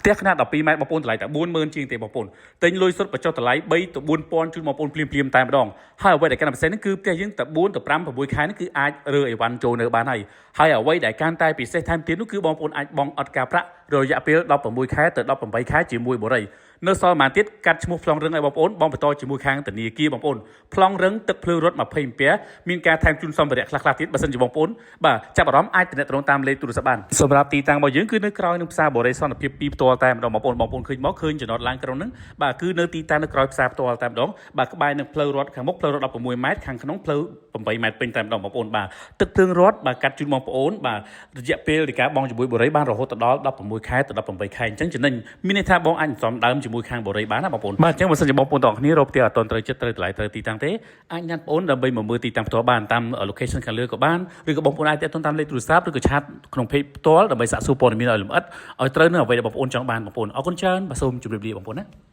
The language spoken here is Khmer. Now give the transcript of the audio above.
ផ្ទះខ្នាត12ម៉ែត្របងប្អូនតម្លៃតែ40000ជាងទេបងប្អូនទិញលុយសុទ្ធបញ្ចុះតម្លៃ3ទៅ4000ជូនបងប្អូនភ្លាមតែម្ដងហើយអ្វីដែលកាន់តែពិសេសនេះគឺផ្ទះយើងតែ4ទៅ5 6ខែនេះគឺអាចរើអីវ៉ាន់ចូលនៅបានហើយអ្វីដែលកាន់តែពិសេសថែមទៀតនោះគឺបងប្អូនអាចបង់អត់ការប្រាក់រយៈពេល16ខែទៅ18ខែជាមួយបរិយនៅសល់ប៉ុន្មានទៀតកាត់ឈ្មោះប្លង់រឹងឲ្យបងប្អូនបងបន្តជាមួយខាងធនាគារបងប្អូនប្លង់រឹងទឹកភ្លើងរត់20អាំពែមានការថែមជូនសម្ភារៈខ្លះៗទៀតបើសិនជាបងប្អូនបាទចាប់អារម្មណ៍អាចទំនាក់ទំនងតាមលេខទូរស័ព្ទបានសម្រាប់ទីតាំងរបស់យើងគឺនៅក្រោយនឹងផ្សារបរិយសន្តិភាព2ផ្ទាល់តែម្ដងបងប្អូនឃើញមកឃើញចំណតឡានក្រុងហ្នឹងបាទគឺនៅទីតាំងនៅក្រោយផ្សារផ្ទាល់តែម្ដងបាទក្បែរនឹងផ្លូវរត់ខាងមុខផ្លូវរត់16ម៉ែត្រខាងក្នុងផ្លូវ8ម៉ែត្រពេញតែម្ដងបងប្អូនបាទទឹកភ្លើងរត់បាទកាត់ជូនបងប្អូនបាទរយៈពេលនៃការបង់ជាមួយបរិយបានរហូតដល់16ខែទៅ18ខែអញ្ចឹងចំណេញមានន័យថាបងអាចសំដើមជាមួយខាងបរិយបានណាបងប្អូនបាទអញ្ចឹងបើសិនជាបងប្អូនទាំងគ្នារកផ្ទះអត់ទាន់ត្រូវចិត្តត្រូវតម្លៃត្រូវទីតាំងទេអាចញ៉ាំបងប្អូនដើម្បីមកមើលទីតាំងផ្ទាល់បានតាម location ខាងលើក៏បានឬក៏បងប្អូនអាចទាក់ទងតាមលេខទូរស័ព្ទឬក៏ឆាតក្នុង page ផ្ទាល់ដើម្បីសាកសួរព័ត៌មានឲ្យលម្អិតឲ្យត្រូវនឹងអ្វីដែលបងប្អូនចង់បានបងប្អូនអរគុណច្រើនបាទសូមជម្រាបលាបងប្អូនណា